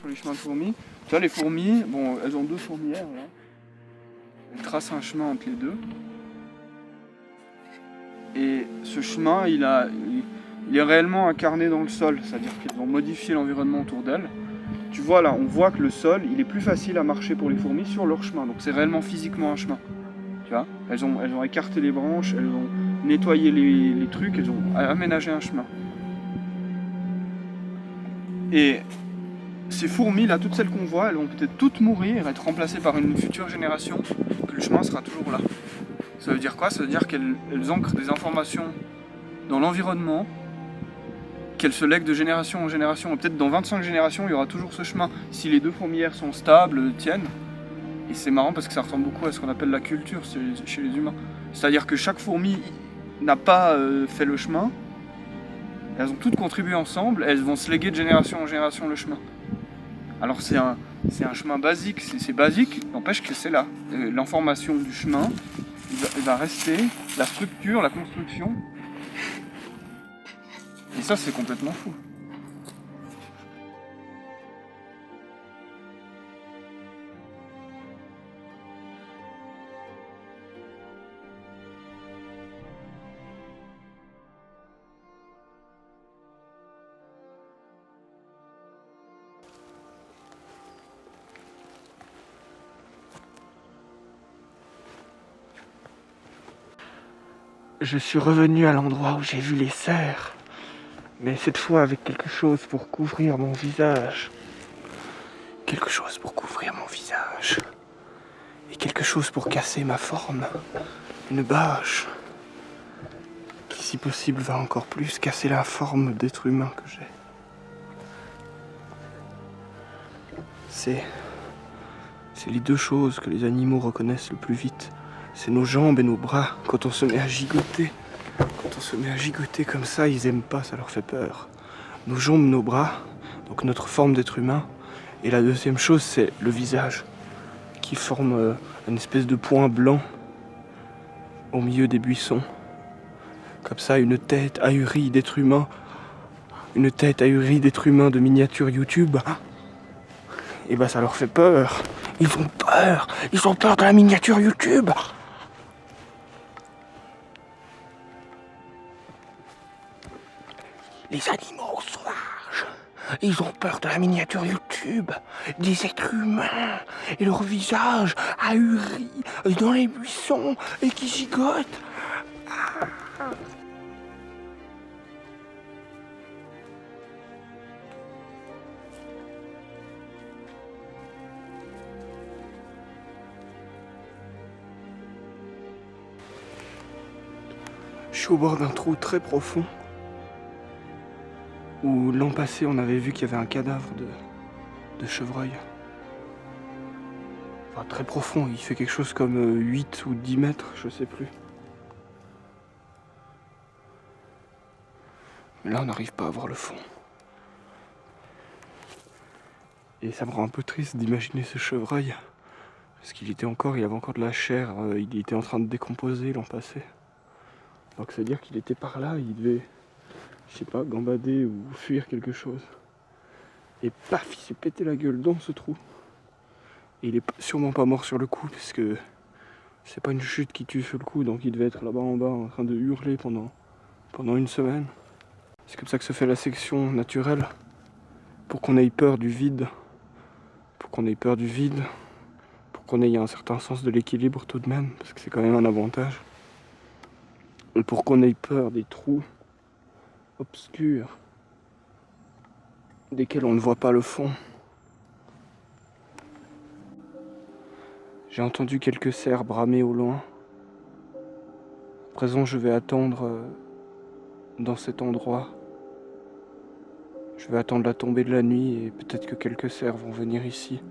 sur les chemins de fourmis. Tu vois, les fourmis, bon, elles ont deux fourmilières là. Elles tracent un chemin entre les deux. Et ce chemin, il est réellement incarné dans le sol, c'est-à-dire qu'elles ont modifié l'environnement autour d'elles. Tu vois là, on voit que le sol, il est plus facile à marcher pour les fourmis sur leur chemin. Donc c'est réellement physiquement un chemin. Tu vois, elles ont écarté les branches, elles ont nettoyé les trucs, elles ont aménagé un chemin. Et ces fourmis là, toutes celles qu'on voit, elles vont peut-être toutes mourir, être remplacées par une future génération, que le chemin sera toujours là. Ça veut dire quoi? Ça veut dire qu'elles ancrent des informations dans l'environnement, qu'elles se lèguent de génération en génération. Et peut-être dans 25 générations, il y aura toujours ce chemin, si les deux fourmilières sont stables, tiennent. Et c'est marrant parce que ça ressemble beaucoup à ce qu'on appelle la culture chez les humains. C'est-à-dire que chaque fourmi n'a pas fait le chemin, elles ont toutes contribué ensemble, elles vont se léguer de génération en génération le chemin. Alors c'est un chemin basique, c'est basique, n'empêche que c'est là. L'information du chemin va rester, la structure, la construction. Et ça, c'est complètement fou. Je suis revenu à l'endroit où j'ai vu les cerfs, mais cette fois avec quelque chose pour couvrir mon visage. Quelque chose pour couvrir mon visage. Et quelque chose pour casser ma forme. Une bâche. Qui, si possible, va encore plus casser la forme d'être humain que j'ai. C'est les deux choses que les animaux reconnaissent le plus vite. C'est nos jambes et nos bras. Quand on se met à gigoter, comme ça, ils aiment pas, ça leur fait peur. Nos jambes, nos bras, donc notre forme d'être humain. Et la deuxième chose, c'est le visage, qui forme une espèce de point blanc au milieu des buissons. Comme ça, une tête ahurie d'être humain. Une tête ahurie d'être humain de miniature YouTube. Et bah ça leur fait peur. Ils ont peur. Ils ont peur de la miniature YouTube. Les animaux sauvages, ils ont peur de la miniature YouTube, des êtres humains et leur visage ahuri dans les buissons et qui gigotent. Je suis au bord d'un trou très profond où l'an passé on avait vu qu'il y avait un cadavre de chevreuil. Enfin très profond, il fait quelque chose comme 8 ou 10 mètres, je sais plus. Mais là on n'arrive pas à voir le fond. Et ça me rend un peu triste d'imaginer ce chevreuil. Parce qu'il avait encore de la chair, il était en train de décomposer l'an passé. Donc ça veut dire qu'il était par là, il devait, je sais pas, gambader ou fuir quelque chose. Et paf, il s'est pété la gueule dans ce trou. Et il est sûrement pas mort sur le coup, parce que c'est pas une chute qui tue sur le coup, donc il devait être là-bas en bas en train de hurler pendant une semaine. C'est comme ça que se fait la sélection naturelle, pour qu'on ait peur du vide. Pour qu'on ait un certain sens de l'équilibre tout de même, parce que c'est quand même un avantage. Et pour qu'on ait peur des trous obscurs, desquels on ne voit pas le fond. J'ai entendu quelques cerfs bramer au loin. À présent, je vais attendre dans cet endroit. Je vais attendre la tombée de la nuit et peut-être que quelques cerfs vont venir ici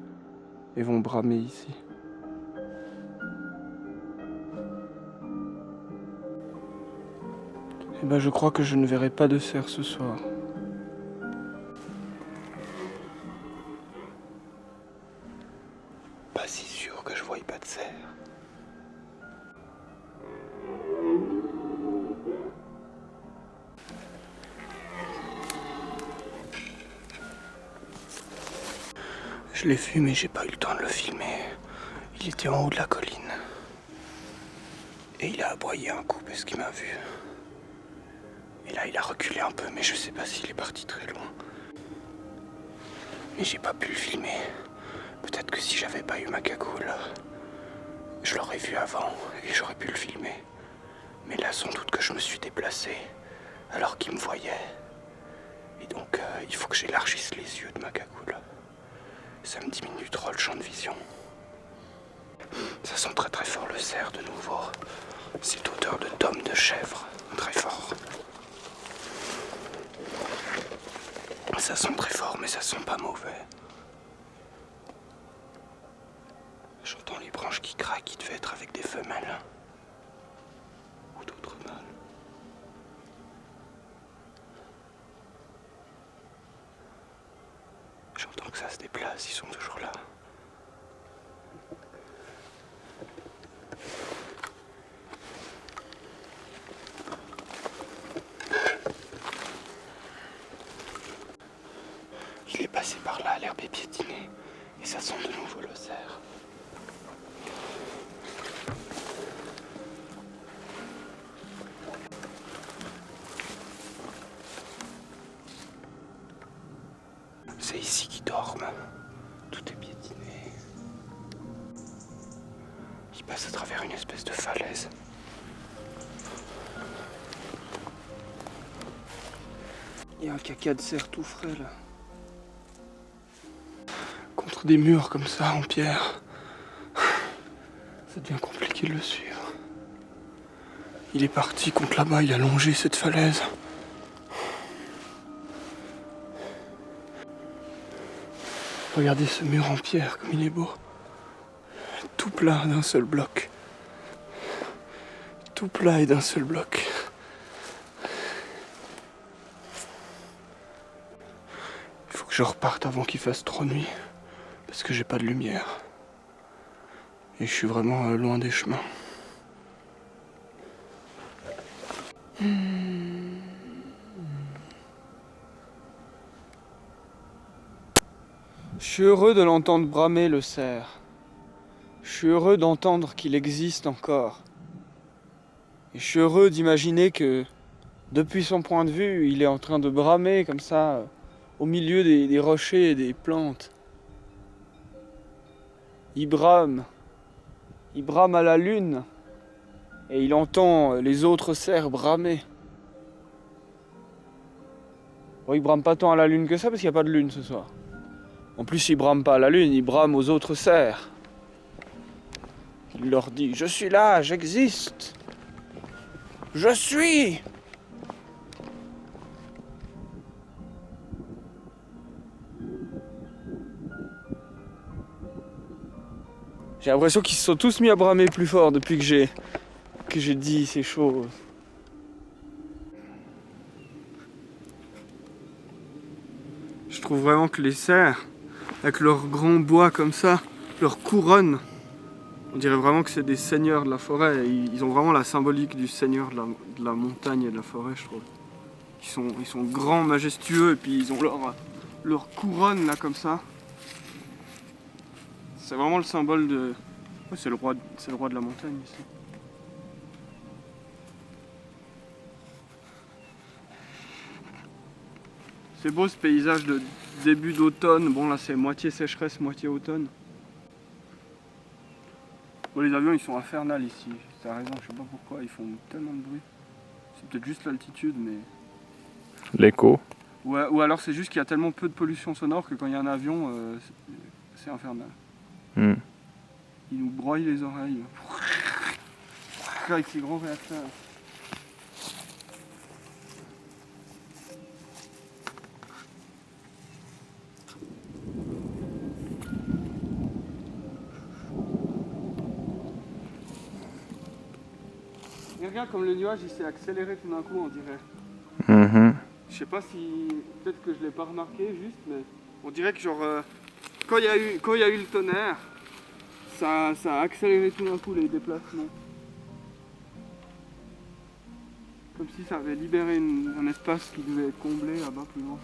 et vont bramer ici. Eh ben, je crois que je ne verrai pas de cerfs ce soir. Pas si sûr que je voie pas de cerfs. Je l'ai vu mais j'ai pas eu le temps de le filmer. Il était en haut de la colline. Et il a aboyé un coup parce qu'il m'a vu. Et là il a reculé un peu mais je sais pas s'il est parti très loin. Mais j'ai pas pu le filmer. Peut-être que si j'avais pas eu ma cagoule, je l'aurais vu avant et j'aurais pu le filmer. Mais là sans doute que je me suis déplacé alors qu'il me voyait. Et donc il faut que j'élargisse les yeux de ma cagoule. Ça me diminue trop le champ de vision. Ça sent très très fort le cerf de nouveau. Cette odeur de tome de chèvre, très fort. Ça sent très fort mais ça sent pas mauvais. J'entends les branches qui craquent, il devait être avec des femelles. Ou d'autres mâles. J'entends que ça se déplace, ils sont toujours là. Il est passé par là, l'herbe est piétinée. Et ça sent de nouveau le cerf. C'est ici qu'ils dorment. Tout est piétiné. Ils passent à travers une espèce de falaise. Il y a un caca de cerf tout frais là. Contre des murs comme ça en pierre, ça devient compliqué de le suivre. Il est parti contre là-bas, il a longé cette falaise. Regardez ce mur en pierre comme il est beau. Tout plat d'un seul bloc. Tout plat et d'un seul bloc. Il faut que je reparte avant qu'il fasse trop nuit. Parce que j'ai pas de lumière. Et je suis vraiment loin des chemins. Je suis heureux de l'entendre bramer le cerf. Je suis heureux d'entendre qu'il existe encore. Et je suis heureux d'imaginer que, depuis son point de vue, il est en train de bramer comme ça, au milieu des rochers et des plantes. Il brame à la lune, et il entend les autres cerfs bramer. Bon, il brame pas tant à la lune que ça, parce qu'il n'y a pas de lune ce soir. En plus, il brame pas à la lune, il brame aux autres cerfs. Il leur dit « Je suis là, j'existe. Je suis !» J'ai l'impression qu'ils se sont tous mis à bramer plus fort depuis que j'ai dit ces choses. Je trouve vraiment que les cerfs, avec leurs grands bois comme ça, leur couronne, on dirait vraiment que c'est des seigneurs de la forêt. Ils ont vraiment la symbolique du seigneur de la montagne et de la forêt, je trouve. Ils sont grands, majestueux, et puis ils ont leur couronne là comme ça. C'est vraiment le symbole de... Ouais, c'est le roi de la montagne ici. C'est beau ce paysage de début d'automne. Bon là c'est moitié sécheresse, moitié automne. Bon, les avions ils sont infernales ici. T'as raison, je sais pas pourquoi, ils font tellement de bruit. C'est peut-être juste l'altitude mais... L'écho. Ouais, ou alors c'est juste qu'il y a tellement peu de pollution sonore que quand il y a un avion, c'est infernal. Mm. Il nous broie les oreilles. Avec ses grands réacteurs. Et regarde comme le nuage il s'est accéléré tout d'un coup on dirait. Mm-hmm. Je sais pas si... Peut-être que je l'ai pas remarqué juste mais... On dirait que genre... quand il y a eu le tonnerre, ça a accéléré tout d'un coup les déplacements. Comme si ça avait libéré un espace qui devait être comblé là-bas plus loin.